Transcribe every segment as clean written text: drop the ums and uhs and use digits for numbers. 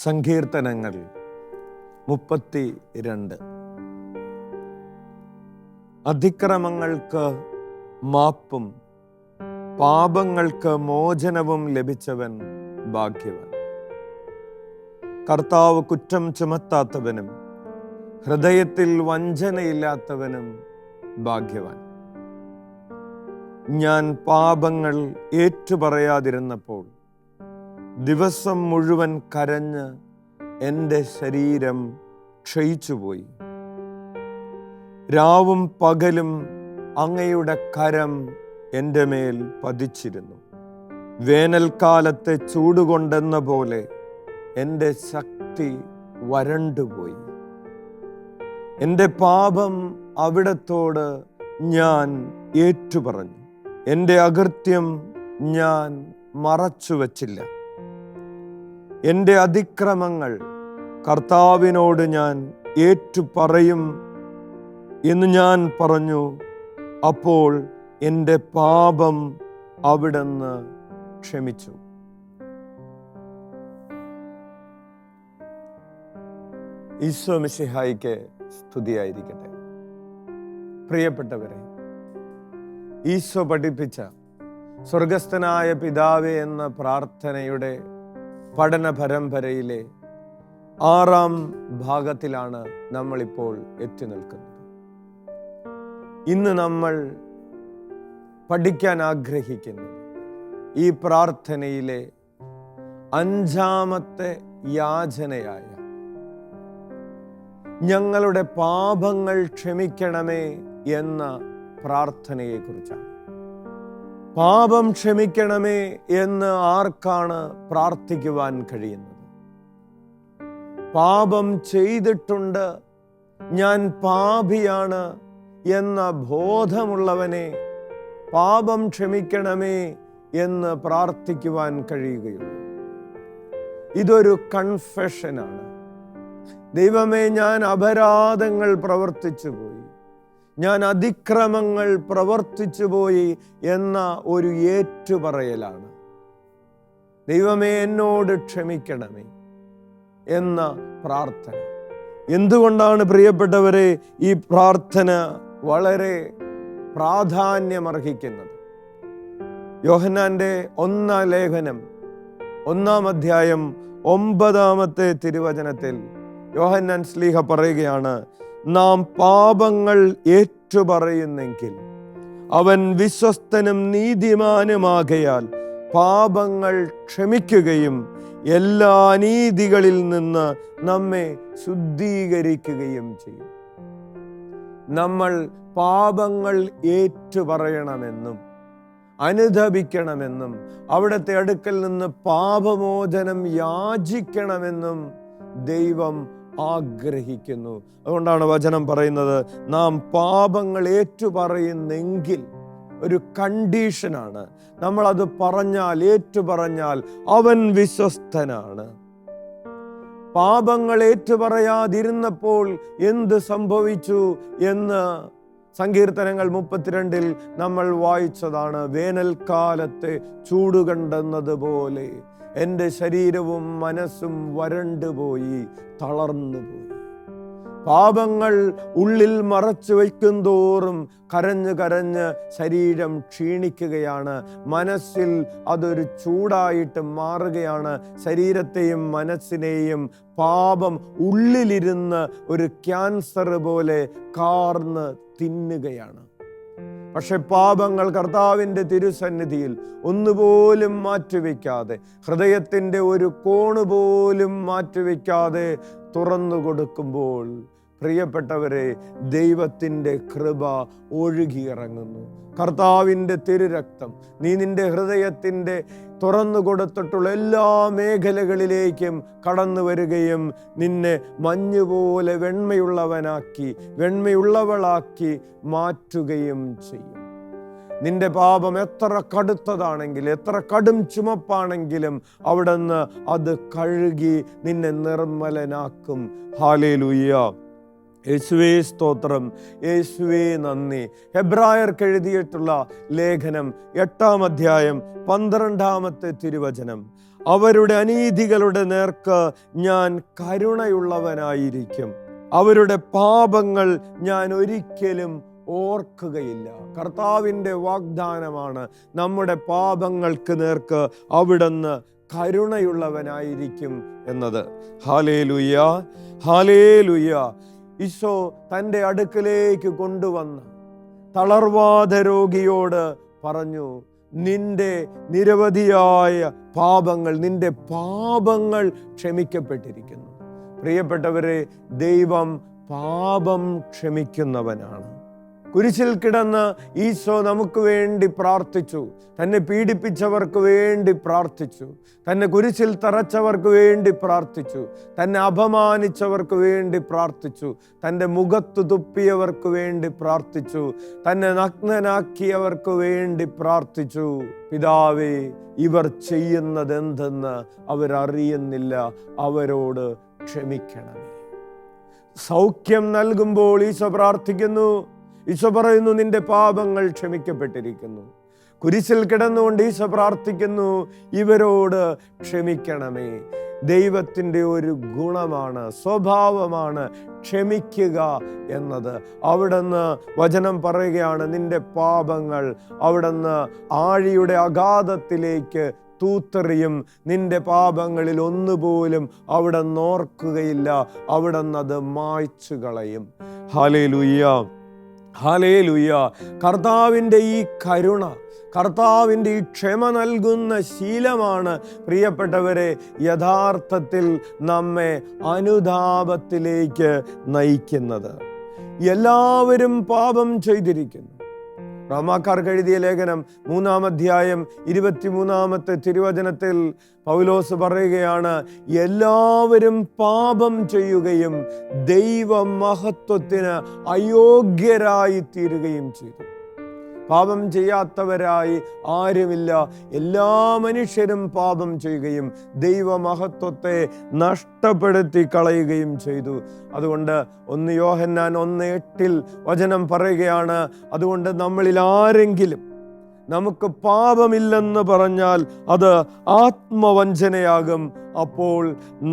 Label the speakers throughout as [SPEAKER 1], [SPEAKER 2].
[SPEAKER 1] സങ്കീർത്തനങ്ങൾ 32. അതിക്രമങ്ങൾക്ക് മാപ്പും പാപങ്ങൾക്ക് മോചനവും ലഭിച്ചവൻ ഭാഗ്യവാൻ. കർത്താവ് കുറ്റം ചുമത്താത്തവനും ഹൃദയത്തിൽ വഞ്ചനയില്ലാത്തവനും ഭാഗ്യവാൻ. ഞാൻ പാപങ്ങൾ ഏറ്റുപറയാതിരുന്നപ്പോൾ ദിവസം മുഴുവൻ കരഞ്ഞ് എൻ്റെ ശരീരം ക്ഷയിച്ചുപോയി. രാവും പകലും അങ്ങയുടെ കരം എൻ്റെ മേൽ പതിച്ചിരുന്നു. വേനൽക്കാലത്തെ ചൂടുകൊണ്ടെന്ന പോലെ എൻ്റെ ശക്തി വരണ്ടുപോയി. എൻ്റെ പാപം അവിടത്തോട് ഞാൻ ഏറ്റുപറഞ്ഞു. എൻ്റെ അകൃത്യം ഞാൻ മറച്ചു വച്ചില്ല. എൻ്റെ അതിക്രമങ്ങൾ കർത്താവിനോട് ഞാൻ ഏറ്റുപറയും എന്ന് ഞാൻ പറഞ്ഞു. അപ്പോൾ എൻ്റെ പാപം അവിടുന്ന് ക്ഷമിച്ചു. ഈശോ മിശിഹായിക്ക് സ്തുതിയായിരിക്കട്ടെ. പ്രിയപ്പെട്ടവരെ, ഈശോ പഠിപ്പിച്ച സ്വർഗസ്ഥനായ പിതാവേ എന്ന പ്രാർത്ഥനയുടെ പഠന പരമ്പരയിലെ 6ാം ഭാഗത്തിലാണ് നമ്മളിപ്പോൾ എത്തി നിൽക്കുന്നത്. ഇന്ന് നമ്മൾ പഠിക്കാൻ ആഗ്രഹിക്കുന്നത് ഈ പ്രാർത്ഥനയിലെ 5ാമത്തെ യാചനയായ ഞങ്ങളുടെ പാപങ്ങൾ ക്ഷമിക്കണമേ എന്ന പ്രാർത്ഥനയെക്കുറിച്ചാണ്. പാപം ക്ഷമിക്കണമേ എന്ന് ആർക്കാണ് പ്രാർത്ഥിക്കുവാൻ കഴിയുന്നത്? പാപം ചെയ്തിട്ടുണ്ട്, ഞാൻ പാപിയാണ് എന്ന ബോധമുള്ളവനെ പാപം ക്ഷമിക്കണമേ എന്ന് പ്രാർത്ഥിക്കുവാൻ കഴിയുകയുള്ളൂ. ഇതൊരു കൺഫെഷനാണ്. ദൈവമേ, ഞാൻ അപരാധങ്ങൾ പ്രവർത്തിച്ചു പോയി, ഞാൻ അതിക്രമങ്ങൾ പ്രവർത്തിച്ചു പോയി എന്ന ഒരു ഏറ്റുപറയലാണ്. ദൈവമേ, എന്നോട് ക്ഷമിക്കണമേ എന്ന പ്രാർത്ഥന. എന്തുകൊണ്ടാണ് പ്രിയപ്പെട്ടവരെ ഈ പ്രാർത്ഥന വളരെ പ്രാധാന്യമർഹിക്കുന്നത്? യോഹന്നാന്റെ 1-ാം ലേഖനം 1-ാം അധ്യായം 9-ാമത്തെ തിരുവചനത്തിൽ യോഹന്നാൻ ശ്ലീഹ പറയുകയാണ്, നാം പാപങ്ങൾ ഏറ്റുപറയുന്നെങ്കിൽ അവൻ വിശ്വസ്തനും നീതിമാനുമാകയാൽ പാപങ്ങൾ ക്ഷമിക്കുകയും എല്ലാ അനീതികളിൽ നിന്ന് നമ്മെ ശുദ്ധീകരിക്കുകയും ചെയ്യും. നമ്മൾ പാപങ്ങൾ ഏറ്റുപറയണമെന്നും അനുതപിക്കണമെന്നും അവിടുത്തെ അടുക്കൽ നിന്ന് പാപമോചനം യാചിക്കണമെന്നും ദൈവം ആഗ്രഹിക്കുന്നു. അതുകൊണ്ടാണ് വചനം പറയുന്നത്, നാം പാപങ്ങൾ ഏറ്റുപറയുന്നെങ്കിൽ, ഒരു കണ്ടീഷനാണ്. നമ്മളത് പറഞ്ഞാൽ, ഏറ്റുപറഞ്ഞാൽ അവൻ വിശ്വസ്തനാണ്. പാപങ്ങൾ ഏറ്റുപറയാതിരുന്നപ്പോൾ എന്ത് സംഭവിച്ചു എന്ന് സങ്കീർത്തനങ്ങൾ 32-ൽ നമ്മൾ വായിച്ചതാണ്. വേനൽക്കാലത്തെ ചൂടുകണ്ടെന്നതുപോലെ എൻ്റെ ശരീരവും മനസ്സും വരണ്ടുപോയി, തളർന്നുപോയി. പാപങ്ങൾ ഉള്ളിൽ മറച്ചു വയ്ക്കും തോറും കരഞ്ഞ് കരഞ്ഞ് ശരീരം ക്ഷീണിക്കുകയാണ്. മനസ്സിൽ അതൊരു ചൂടായിട്ട് മാറുകയാണ്. ശരീരത്തെയും മനസ്സിനെയും പാപം ഉള്ളിലിരുന്ന് ഒരു ക്യാൻസർ പോലെ കാർന്ന് തിന്നുകയാണ്. പക്ഷെ പാപങ്ങൾ കർത്താവിൻ്റെ തിരുസന്നിധിയിൽ ഒന്നുപോലും മാറ്റിവെക്കാതെ, ഹൃദയത്തിൻ്റെ ഒരു കോണുപോലും മാറ്റിവെക്കാതെ തുറന്നു കൊടുക്കുമ്പോൾ പ്രിയപ്പെട്ടവരെ, ദൈവത്തിൻ്റെ കൃപ ഒഴുകിയിറങ്ങുന്നു. കർത്താവിൻ്റെ തിരുരക്തം നീ നിന്റെ ഹൃദയത്തിൻ്റെ തുറന്നു കൊടുത്തിട്ടുള്ള എല്ലാ മേഖലകളിലേക്കും കടന്നു വരികയും നിന്നെ മഞ്ഞുപോലെ വെണ്മയുള്ളവളാക്കി മാറ്റുകയും ചെയ്യും. നിന്റെ പാപം എത്ര കടുത്തതാണെങ്കിലും, എത്ര കടും ചുമപ്പാണെങ്കിലും അവിടുന്ന് അത് കഴുകി നിന്നെ നിർമ്മലനാക്കും. ഹല്ലേലൂയ. യേശുവേ സ്തോത്രം, യേശുവേ നന്ദി. ഹെബ്രായർക്ക് എഴുതിയിട്ടുള്ള ലേഖനം 8-ാം അധ്യായം 12-ാമത്തെ തിരുവചനം, അവരുടെ അനീതികളുടെ നേർക്ക് ഞാൻ കരുണയുള്ളവനായിരിക്കും. അവരുടെ പാപങ്ങൾ ഞാൻ ഒരിക്കലും ഓർക്കുകയില്ല. കർത്താവിൻ്റെ വാഗ്ദാനമാണ്. നമ്മുടെ പാപങ്ങൾക്ക് നേർക്ക് അവിടുന്ന് കരുണയുള്ളവനായിരിക്കും എന്നത്. ഹല്ലേലൂയ, ഹല്ലേലൂയ. ഈശോ തൻ്റെ അടുക്കലേക്ക് കൊണ്ടുവന്ന തളർവാദ രോഗിയോട് പറഞ്ഞു, നിന്റെ നിരവധിയായ പാപങ്ങൾ, നിന്റെ പാപങ്ങൾ ക്ഷമിക്കപ്പെട്ടിരിക്കുന്നു. പ്രിയപ്പെട്ടവരെ, ദൈവം പാപം ക്ഷമിക്കുന്നവനാണ്. കുരിശിൽ കിടന്ന് ഈശോ നമുക്ക് വേണ്ടി പ്രാർത്ഥിച്ചു. തന്നെ പീഡിപ്പിച്ചവർക്ക് വേണ്ടി പ്രാർത്ഥിച്ചു. തന്നെ കുരിശിൽ തറച്ചവർക്ക് വേണ്ടി പ്രാർത്ഥിച്ചു. തന്നെ അപമാനിച്ചവർക്ക് വേണ്ടി പ്രാർത്ഥിച്ചു. തൻ്റെ മുഖത്തു തുപ്പിയവർക്ക് വേണ്ടി പ്രാർത്ഥിച്ചു. തന്നെ നഗ്നനാക്കിയവർക്ക് വേണ്ടി പ്രാർത്ഥിച്ചു. പിതാവേ, ഇവർ ചെയ്യുന്നതെന്തെന്ന് അവരറിയുന്നില്ല, അവരോട് ക്ഷമിക്കണമേ. സൗഖ്യം നൽകുമ്പോൾ ഈശോ പ്രാർത്ഥിക്കുന്നു. ഈശോ പറയുന്നു, നിന്റെ പാപങ്ങൾ ക്ഷമിക്കപ്പെട്ടിരിക്കുന്നു. കുരിശിൽ കിടന്നുകൊണ്ട് ഈശോ പ്രാർത്ഥിക്കുന്നു, ഇവരോട് ക്ഷമിക്കണമേ. ദൈവത്തിൻ്റെ ഒരു ഗുണമാണ്, സ്വഭാവമാണ് ക്ഷമിക്കുക എന്നത്. അവിടുന്ന് വചനം പറയുകയാണ്, നിന്റെ പാപങ്ങൾ അവിടുന്ന് ആഴിയുടെ അഗാധത്തിലേക്ക് തൂത്തെറിയും. നിന്റെ പാപങ്ങളിൽ ഒന്നുപോലും അവിടുന്ന് ഓർക്കുകയില്ല, അവിടുന്ന് അത് മായ്ച്ചു കളയും. Hallelujah, hallelujah. കർത്താവിൻ്റെ ഈ കരുണ, കർത്താവിൻ്റെ ഈ ക്ഷമ നൽകുന്ന ശീലമാണ് പ്രിയപ്പെട്ടവരെ യഥാർത്ഥത്തിൽ നമ്മെ അനുതാപത്തിലേക്ക് നയിക്കുന്നത്. എല്ലാവരും പാപം ചെയ്തിരിക്കുന്നു. റോമാക്കാർക്ക് എഴുതിയ ലേഖനം 3-ാം അധ്യായം 23-ാമത്തെ തിരുവചനത്തിൽ പൗലോസ് പറയുകയാണ്, എല്ലാവരും പാപം ചെയ്യുകയും ദൈവമഹത്വത്തിന് അയോഗ്യരായി തീരുകയും ചെയ്തു. പാപം ചെയ്യാത്തവരായി ആരുമില്ല. എല്ലാ മനുഷ്യരും പാപം ചെയ്യുകയും ദൈവമഹത്വത്തെ നഷ്ടപ്പെടുത്തി കളയുകയും ചെയ്തു. അതുകൊണ്ട് 1 യോഹന്നാൻ 1:8 വചനം പറയുകയാണ്, അതുകൊണ്ട് നമ്മളിൽ ആരെങ്കിലും നമുക്ക് പാപമില്ലെന്ന് പറഞ്ഞാൽ അത് ആത്മവഞ്ചനയാകും, അപ്പോൾ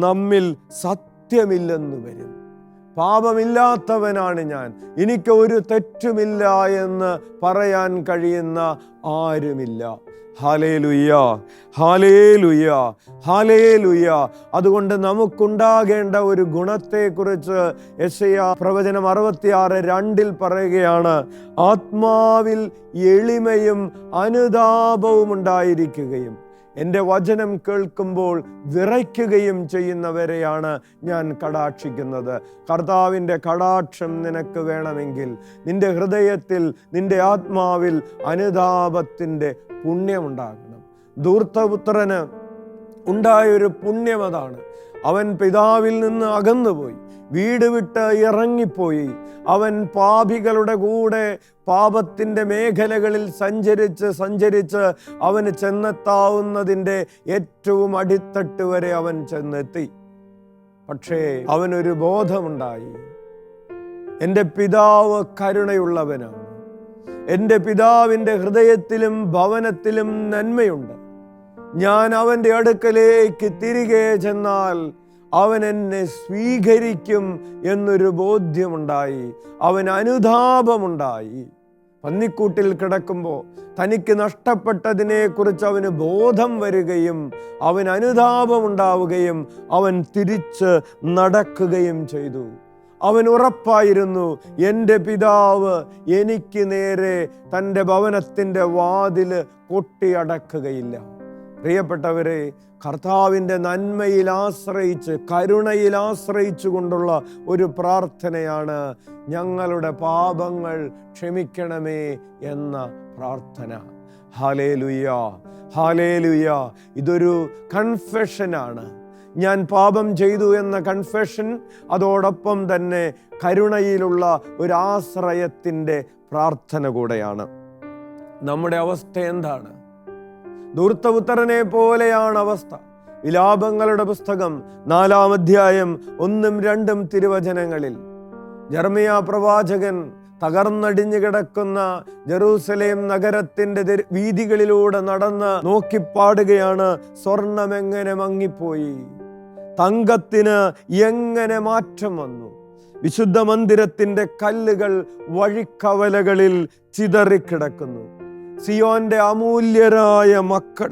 [SPEAKER 1] നമ്മിൽ സത്യമില്ലെന്ന് വരും. പാപമില്ലാത്തവനാണ് ഞാൻ, എനിക്ക് ഒരു തെറ്റുമില്ല എന്ന് പറയാൻ കഴിയുന്ന ആരുമില്ല. ഹല്ലേലൂയ, ഹല്ലേലൂയ, ഹല്ലേലൂയ. അതുകൊണ്ട് നമുക്കുണ്ടാകേണ്ട ഒരു ഗുണത്തെക്കുറിച്ച് യെശയ്യാ പ്രവചനം 66:2 പറയുകയാണ്, ആത്മാവിൽ എളിമയും അനുതാപവും ഉണ്ടായിരിക്കുകയും എൻ്റെ വചനം കേൾക്കുമ്പോൾ വിറയ്ക്കുകയും ചെയ്യുന്നവരെയാണ് ഞാൻ കടാക്ഷിക്കുന്നത്. കർത്താവിൻ്റെ കടാക്ഷം നിനക്ക് വേണമെങ്കിൽ നിന്റെ ഹൃദയത്തിൽ, നിന്റെ ആത്മാവിൽ അനുതാപത്തിൻ്റെ പുണ്യമുണ്ടാകണം. ധൂർത്തപുത്രന് ഉണ്ടായൊരു പുണ്യം അതാണ്. അവൻ പിതാവിൽ നിന്ന് അകന്നുപോയി, വീട് വിട്ട് ഇറങ്ങിപ്പോയി. അവൻ പാപികളുടെ കൂടെ പാപത്തിൻ്റെ മേഖലകളിൽ സഞ്ചരിച്ച് അവന് ചെന്നെത്താവുന്നതിൻ്റെ ഏറ്റവും അടിത്തട്ട് വരെ അവൻ ചെന്നെത്തി. പക്ഷേ അവനൊരു ബോധമുണ്ടായി, എൻ്റെ പിതാവ് കരുണയുള്ളവനാണ്, എൻ്റെ പിതാവിൻ്റെ ഹൃദയത്തിലും ഭവനത്തിലും നന്മയുണ്ട്. ഞാൻ അവൻ്റെ അടുക്കലേക്ക് തിരികെ ചെന്നാൽ അവൻ എന്നെ സ്വീകരിക്കും എന്നൊരു ബോധ്യമുണ്ടായി. അവൻ അനുതാപമുണ്ടായി. പന്നിക്കൂട്ടിൽ കിടക്കുമ്പോൾ തനിക്ക് നഷ്ടപ്പെട്ടതിനെക്കുറിച്ച് അവന് ബോധം വരികയും അവൻ അനുതാപമുണ്ടാവുകയും അവൻ തിരിച്ച് നടക്കുകയും ചെയ്തു. അവൻ ഉറപ്പായിരുന്നു, എൻ്റെ പിതാവ് എനിക്ക് നേരെ തൻ്റെ ഭവനത്തിൻ്റെ വാതില് കൊട്ടിയടക്കുകയില്ല. പ്രിയപ്പെട്ടവരെ, കർത്താവിൻ്റെ നന്മയിൽ ആശ്രയിച്ച്, കരുണയിൽ ആശ്രയിച്ചു കൊണ്ടുള്ള ഒരു പ്രാർത്ഥനയാണ് ഞങ്ങളുടെ പാപങ്ങൾ ക്ഷമിക്കണമേ എന്ന പ്രാർത്ഥന. Hallelujah, hallelujah. ഇതൊരു കൺഫെഷനാണ്. ഞാൻ പാപം ചെയ്തു എന്ന കൺഫെഷൻ, അതോടൊപ്പം തന്നെ കരുണയിലുള്ള ഒരു ആശ്രയത്തിൻ്റെ പ്രാർത്ഥന കൂടെയാണ്. നമ്മുടെ അവസ്ഥ എന്താണ്? ധൂർത്തപുത്രനെ പോലെയാണ് അവസ്ഥ. വിലാപങ്ങളുടെ പുസ്തകം 4-ാം അധ്യായം 1-2 തിരുവചനങ്ങളിൽ യെരമ്യാ പ്രവാചകൻ തകർന്നടിഞ്ഞു കിടക്കുന്ന ജെറൂസലേം നഗരത്തിൻ്റെ വീഥികളിലൂടെ നടന്ന് നോക്കിപ്പാടുകയാണ്. സ്വർണം എങ്ങനെ മങ്ങിപ്പോയി, തങ്കത്തിന് എങ്ങനെ മാറ്റം വന്നു, വിശുദ്ധ മന്ദിരത്തിൻ്റെ കല്ലുകൾ വഴിക്കവലകളിൽ ചിതറിക്കിടക്കുന്നു. സിയോന്റെ അമൂല്യരായ മക്കൾ,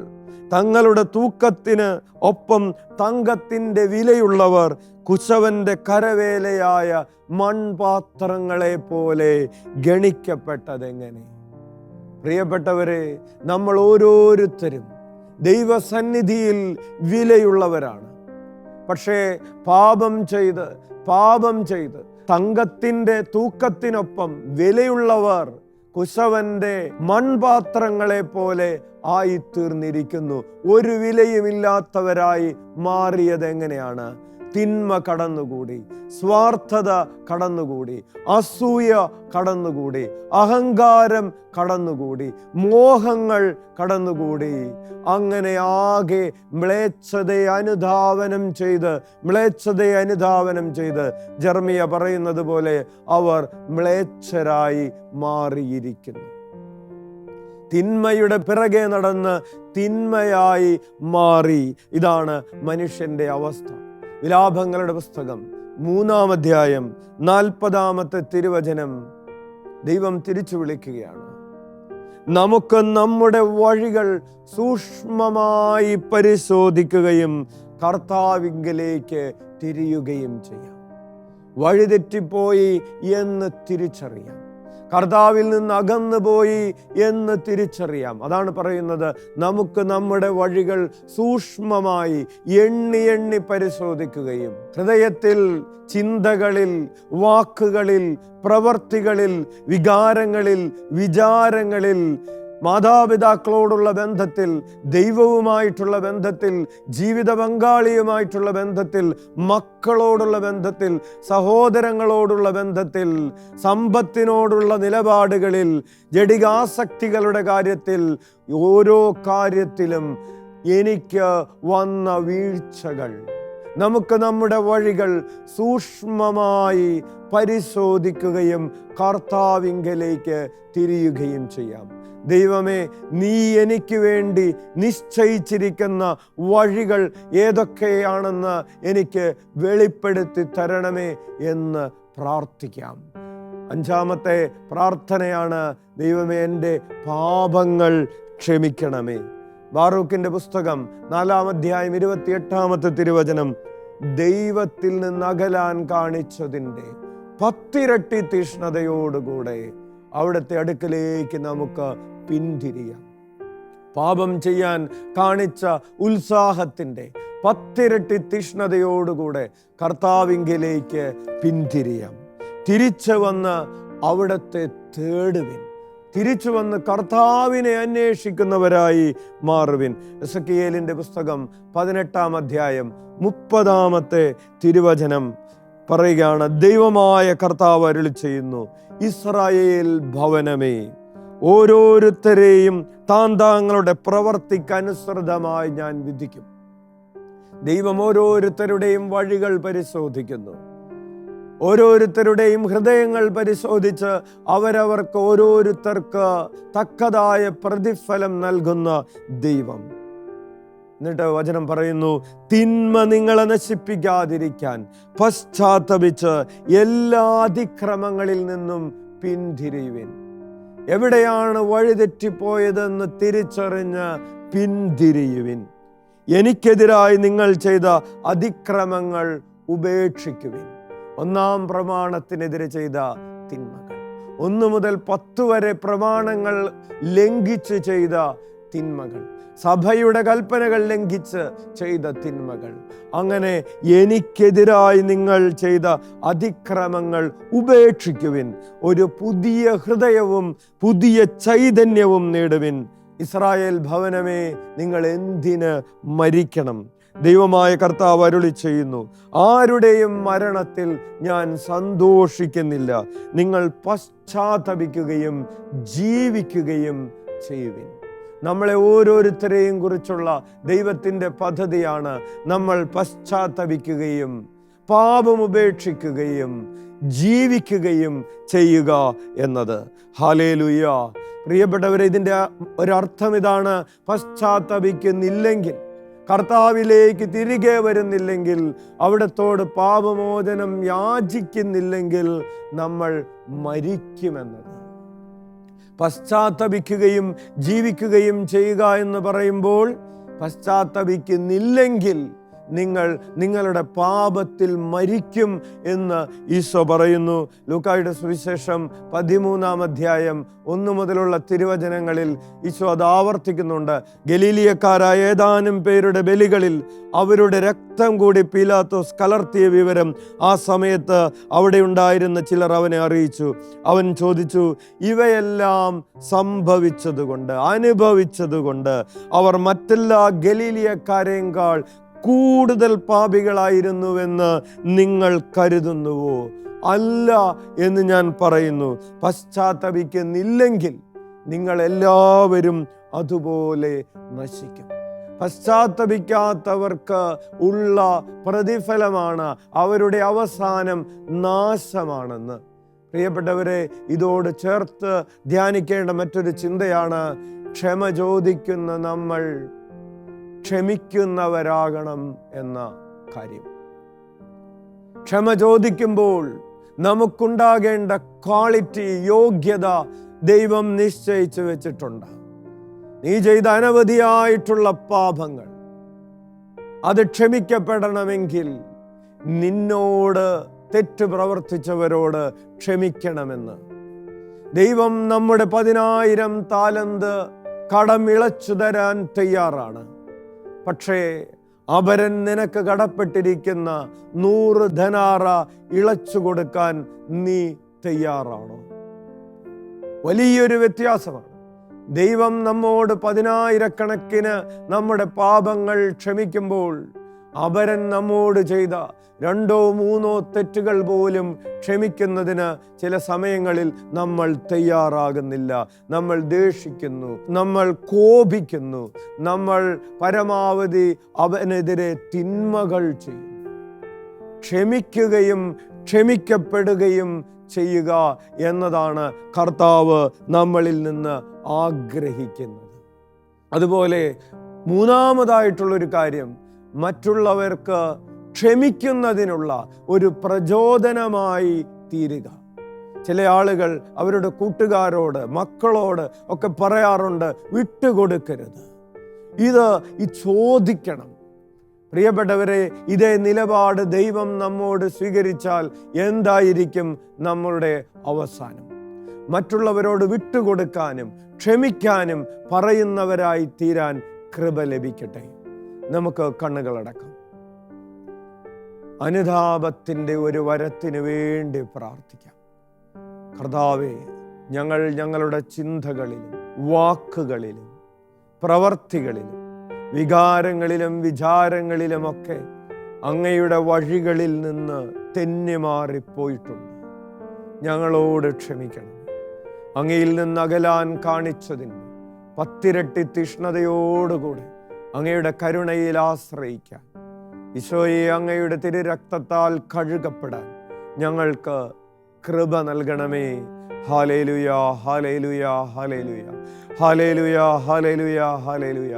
[SPEAKER 1] തങ്ങളുടെ തൂക്കത്തിന് ഒപ്പം തങ്കത്തിൻ്റെ വിലയുള്ളവർ കുശവന്റെ കരവേലയായ മൺപാത്രങ്ങളെ പോലെ ഗണിക്കപ്പെട്ടതെങ്ങനെ? പ്രിയപ്പെട്ടവരെ, നമ്മൾ ഓരോരുത്തരും ദൈവസന്നിധിയിൽ വിലയുള്ളവരാണ്. പക്ഷേ പാപം ചെയ്ത് തങ്കത്തിൻ്റെ തൂക്കത്തിനൊപ്പം വിലയുള്ളവർ കുശവന്റെ മൺപാത്രങ്ങളെ പോലെ ആയിത്തീർന്നിരിക്കുന്നു. ഒരു വിലയുമില്ലാത്തവരായി മാറിയത് എങ്ങനെയാണ്? തിന്മ കടന്നുകൂടി, സ്വാർത്ഥത കടന്നുകൂടി, അസൂയ കടന്നുകൂടി, അഹങ്കാരം കടന്നുകൂടി, മോഹങ്ങൾ കടന്നുകൂടി. അങ്ങനെ ആകെ മ്ലേച്ഛതയെ അനുധാവനം ചെയ്ത് ജെറമിയ പറയുന്നത് പോലെ അവർ മ്ലേച്ഛരായി മാറിയിരിക്കുന്നു. തിന്മയുടെ പിറകെ നടന്ന് തിന്മയായി മാറി. ഇതാണ് മനുഷ്യന്റെ അവസ്ഥ. വിലാപങ്ങളുടെ പുസ്തകം 3-ാം അധ്യായം 40-ാമത്തെ തിരുവചനം ദൈവം തിരിച്ചു വിളിക്കുകയാണ്. നമുക്ക് നമ്മുടെ വഴികൾ സൂക്ഷ്മമായി പരിശോധിക്കുകയും കർത്താവിങ്കലേക്ക് തിരിയുകയും ചെയ്യാം. വഴിതെറ്റിപ്പോയി എന്ന് തിരിച്ചറിയാം, കർത്താവിൽ നിന്ന് അകന്നുപോയി എന്ന് തിരിച്ചറിയാം. അതാണ് പറയുന്നത്, നമുക്ക് നമ്മുടെ വഴികൾ സൂക്ഷ്മമായി എണ്ണി പരിശോധിക്കുകയും ഹൃദയത്തിൽ, ചിന്തകളിൽ, വാക്കുകളിൽ, പ്രവർത്തികളിൽ, വികാരങ്ങളിൽ, വിചാരങ്ങളിൽ, മാതാപിതാക്കളോടുള്ള ബന്ധത്തിൽ, ദൈവവുമായിട്ടുള്ള ബന്ധത്തിൽ, ജീവിത പങ്കാളിയുമായിട്ടുള്ള ബന്ധത്തിൽ, മക്കളോടുള്ള ബന്ധത്തിൽ, സഹോദരങ്ങളോടുള്ള ബന്ധത്തിൽ, സമ്പത്തിനോടുള്ള നിലപാടുകളിൽ, ജഡികാസക്തികളുടെ കാര്യത്തിൽ, ഓരോ കാര്യത്തിലും എനിക്ക് വന്ന വീഴ്ചകൾ, നമുക്ക് നമ്മുടെ വഴികൾ സൂക്ഷ്മമായി പരിശോധിക്കുകയും കർത്താവിങ്കലേക്ക് തിരിയുകയും ചെയ്യാം. ദൈവമേ, നീ എനിക്ക് വേണ്ടി നിശ്ചയിച്ചിരിക്കുന്ന വഴികൾ ഏതൊക്കെയാണെന്ന് എനിക്ക് വെളിപ്പെടുത്തി തരണമേ എന്ന് പ്രാർത്ഥിക്കാം. 5-ാമത്തെ പ്രാർത്ഥനയാണ്, ദൈവമേ എൻ്റെ പാപങ്ങൾ ക്ഷമിക്കണമേ. ബാറൂക്കിന്റെ പുസ്തകം 4-ാം അധ്യായം 28-ാമത്തെ തിരുവചനം, ദൈവത്തിൽ നിന്ന് അകലാൻ കാണിച്ചതിൻ്റെ 10 ഇരട്ടി തീഷ്ണതയോടുകൂടെ അവിടുത്തെ അടുക്കലേക്ക് നമുക്ക് പിന്തിരിയാം. പാപം ചെയ്യാൻ കാണിച്ച ഉത്സാഹത്തിൻ്റെ 10 ഇരട്ടി തീഷ്ണതയോടുകൂടെ കർത്താവിങ്കലേക്ക് പിന്തിരിയാം. തിരിച്ചു വന്ന് അവിടുത്തെ തേടുവിൻ, തിരിച്ചു വന്ന് കർത്താവിനെ അന്വേഷിക്കുന്നവരായി മാറുവിൻ. എസെക്കിയേലിന്റെ പുസ്തകം 18-ാം അധ്യായം 30-ാമത്തെ തിരുവചനം പറയുകയാണ്, ദൈവമായ കർത്താവ് അരുളി ചെയ്യുന്നു, ഇസ്രായേൽ ഭവനമേ, ഓരോരുത്തരെയും താന്താങ്ങളുടെ പ്രവർത്തിക്കനുസൃതമായി ഞാൻ വിധിക്കും. ദൈവം ഓരോരുത്തരുടെയും വഴികൾ പരിശോധിക്കുന്നു, ഓരോരുത്തരുടെയും ഹൃദയങ്ങൾ പരിശോധിച്ച് അവരവർക്ക് ഓരോരുത്തർക്ക് തക്കതായ പ്രതിഫലം നൽകുന്ന ദൈവം. എന്നിട്ട് വചനം പറയുന്നു, തിന്മ നിങ്ങളെ നശിപ്പിക്കാതിരിക്കാൻ പശ്ചാത്തപിച്ച് എല്ലാ അതിക്രമങ്ങളിൽ നിന്നും പിന്തിരിയുവിൻ. എവിടെയാണ് വഴിതെറ്റിപ്പോയതെന്ന് തിരിച്ചറിഞ്ഞ് പിന്തിരിയുവിൻ. എനിക്കെതിരായി നിങ്ങൾ ചെയ്ത അതിക്രമങ്ങൾ ഉപേക്ഷിക്കുവിൻ. 1-ാം പ്രമാണത്തിനെതിരെ ചെയ്ത തിന്മകൾ, 1 മുതൽ 10 വരെ പ്രമാണങ്ങൾ ലംഘിച്ച് ചെയ്ത തിന്മകൾ, സഭയുടെ കൽപ്പനകൾ ലംഘിച്ച് ചെയ്ത തിന്മകൾ, അങ്ങനെ എനിക്കെതിരായി നിങ്ങൾ ചെയ്ത അതിക്രമങ്ങൾ ഉപേക്ഷിക്കുവിൻ. ഒരു പുതിയ ഹൃദയവും പുതിയ ചൈതന്യവും നേടുവിൻ. ഇസ്രായേൽ ഭവനമേ, നിങ്ങൾ എന്തിന് മരിക്കണം? ദൈവമായ കർത്താവ് അരുളി ചെയ്യുന്നു, ആരുടെയും മരണത്തിൽ ഞാൻ സന്തോഷിക്കുന്നില്ല. നിങ്ങൾ പശ്ചാത്തപിക്കുകയും ജീവിക്കുകയും ചെയ്യുവിൻ. നമ്മളെ ഓരോരുത്തരെയും കുറിച്ചുള്ള ദൈവത്തിൻ്റെ പദ്ധതിയാണ് നമ്മൾ പശ്ചാത്തപിക്കുകയും പാപം ഉപേക്ഷിക്കുകയും ജീവിക്കുകയും ചെയ്യുക എന്നത്. ഹല്ലേലൂയ. പ്രിയപ്പെട്ടവരെ, ഇതിൻ്റെ ഒരർത്ഥം ഇതാണ്: പശ്ചാത്തപിക്കുന്നില്ലെങ്കിൽ, കർത്താവിലേക്ക് തിരികെ വരുന്നില്ലെങ്കിൽ, അവിടത്തോട് പാപമോചനം യാചിക്കുന്നില്ലെങ്കിൽ നമ്മൾ മരിക്കുമെന്നത്. പശ്ചാത്തപിക്കുകയും ജീവിക്കുകയും ചെയ്യുക എന്ന് പറയുമ്പോൾ, പശ്ചാത്തപിക്കുന്നില്ലെങ്കിൽ നിങ്ങൾ നിങ്ങളുടെ പാപത്തിൽ മരിക്കും എന്ന് ഈശോ പറയുന്നു. ലൂക്കായുടെ സുവിശേഷം 13-ാം അധ്യായം 1 മുതലുള്ള തിരുവചനങ്ങളിൽ ഈശോ അത് ആവർത്തിക്കുന്നുണ്ട്. ഗലീലിയക്കാരായ ഏതാനും പേരുടെ ബലികളിൽ അവരുടെ രക്തം കൂടി പീലാത്തോസ് കലർത്തിയ വിവരം ആ സമയത്ത് അവിടെ ഉണ്ടായിരുന്ന ചിലർ അവനെ അറിയിച്ചു. അവൻ ചോദിച്ചു, ഇവയെല്ലാം സംഭവിച്ചതുകൊണ്ട്, അനുഭവിച്ചതുകൊണ്ട് അവർ മറ്റെല്ലാ ഗലീലിയക്കാരേക്കാൾ കൂടുതൽ പാപികളായിരുന്നുവെന്ന് നിങ്ങൾ കരുതുന്നുവോ? അല്ല എന്ന് ഞാൻ പറയുന്നു. പശ്ചാത്തപിക്കുന്നില്ലെങ്കിൽ നിങ്ങൾ എല്ലാവരും അതുപോലെ നശിക്കും. പശ്ചാത്തപിക്കാത്തവർക്ക് ഉള്ള പ്രതിഫലമാണ് അവരുടെ അവസാനം നാശമാണെന്ന്. പ്രിയപ്പെട്ടവരെ, ഇതോട് ചേർത്ത് ധ്യാനിക്കേണ്ട മറ്റൊരു ചിന്തയാണ്: ക്ഷമ ചോദിക്കുന്ന നമ്മൾ ക്ഷമിക്കുന്നവരാകണം എന്ന കാര്യം. ക്ഷമ ചോദിക്കുമ്പോൾ നമുക്കുണ്ടാകേണ്ട ക്വാളിറ്റി, യോഗ്യത ദൈവം നിശ്ചയിച്ചു വെച്ചിട്ടുണ്ട്. നീ ചെയ്ത അനവധിയായിട്ടുള്ള പാപങ്ങൾ അത് ക്ഷമിക്കപ്പെടണമെങ്കിൽ നിന്നോട് തെറ്റ് പ്രവർത്തിച്ചവരോട് ക്ഷമിക്കണമെന്ന്. ദൈവം നമ്മുടെ 10,000 താലന്ത് കടം ഇളച്ചു തരാൻ തയ്യാറാണ്. പക്ഷേ അപരൻ നിനക്ക് കടപ്പെട്ടിരിക്കുന്ന 100 ധനാറ ഇളച്ചു കൊടുക്കാൻ നീ തയ്യാറാണോ? വലിയൊരു വ്യത്യാസമാണ്. ദൈവം നമ്മോട് 10,000 നമ്മുടെ പാപങ്ങൾ ക്ഷമിക്കുമ്പോൾ, അപരൻ നമ്മോട് ചെയ്ത 2 or 3 തെറ്റുകൾ പോലും ക്ഷമിക്കുന്നതിന് ചില സമയങ്ങളിൽ നമ്മൾ തയ്യാറാകുന്നില്ല. നമ്മൾ ദേഷിക്കുന്നു, നമ്മൾ കോപിക്കുന്നു, നമ്മൾ പരമാവധി അവനെതിരെ തിന്മകൾ ചെയ്യും. ക്ഷമിക്കുകയും ക്ഷമിക്കപ്പെടുകയും ചെയ്യുക എന്നതാണ് കർത്താവ് നമ്മളിൽ നിന്ന് ആഗ്രഹിക്കുന്നത്. അതുപോലെ മൂന്നാമതായിട്ടുള്ളൊരു കാര്യം, മറ്റുള്ളവർക്ക് ക്ഷമിക്കുന്നതിനുള്ള ഒരു പ്രചോദനമായി തീരുക. ചില ആളുകൾ അവരുടെ കൂട്ടുകാരോട്, മക്കളോട് ഒക്കെ പറയാറുണ്ട്, വിട്ടുകൊടുക്കരുത്, ഇത് ചോദിക്കണം. പ്രിയപ്പെട്ടവരെ, ഇതേ നിലപാട് ദൈവം നമ്മോട് സ്വീകരിച്ചാൽ എന്തായിരിക്കും നമ്മളുടെ അവസാനം? മറ്റുള്ളവരോട് വിട്ടുകൊടുക്കാനും ക്ഷമിക്കാനും പറയുന്നവരായി തീരാൻ കൃപ ലഭിക്കട്ടെ. നമുക്ക് കണ്ണുകളടക്കാം. അനുതാപത്തിൻ്റെ ഒരു വരത്തിനു വേണ്ടി പ്രാർത്ഥിക്കാം. കർത്താവേ, ഞങ്ങൾ ഞങ്ങളുടെ ചിന്തകളിലും വാക്കുകളിലും പ്രവർത്തികളിലും വികാരങ്ങളിലും വിചാരങ്ങളിലുമൊക്കെ അങ്ങയുടെ വഴികളിൽ നിന്ന് തെന്നിമാറിപ്പോയിട്ടുണ്ട്. ഞങ്ങളോട് ക്ഷമിക്കണം. അങ്ങയിൽ നിന്ന് അകലാൻ കാണിച്ചതിന് 10 ഇരട്ടി തീഷ്ണതയോടുകൂടെ അങ്ങയുടെ കരുണയിൽ ആശ്രയിക്കാൻ, ഈശോയെ അങ്ങയുടെ തിരുരക്തത്താൽ കഴുകപ്പെടാൻ ഞങ്ങൾക്ക് കൃപ നൽകണമേ. ഹല്ലേലൂയ, ഹല്ലേലൂയ, ഹല്ലേലൂയ, ഹല്ലേലൂയ, ഹല്ലേലൂയ, ഹല്ലേലൂയ.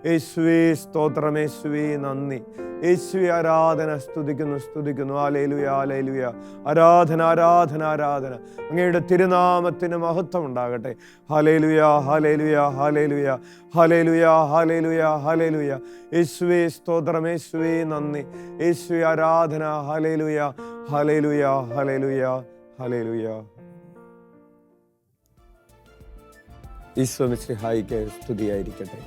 [SPEAKER 1] യേശുവേ സ്തോത്രം, യേശുവേ നന്ദി, യേശുവേ ആരാധന, സ്തുതിക്കുന്നു. ഹല്ലേലൂയ, ഹല്ലേലൂയ. ആരാധന, ആരാധന, ആരാധന. അങ്ങയുടെ തിരുനാമത്തിന് മഹത്വം ഉണ്ടാകട്ടെ. ഹല്ലേലൂയ, ഹല്ലേലൂയ, ഹല്ലേലൂയ, ഹല്ലേലൂയ, ഹല്ലേലൂയ, ഹല്ലേലൂയ. യേശുവേ സ്തോത്രം, യേശുവേ നന്ദി, യേശുവേ ആരാധന. ഹല്ലേലൂയ, ഹല്ലേലൂയ, ഹല്ലേലൂയ, ഹല്ലേലൂയ. ഈശോ മിശിഹായിക്ക് സ്തുതിയായിരിക്കട്ടെ.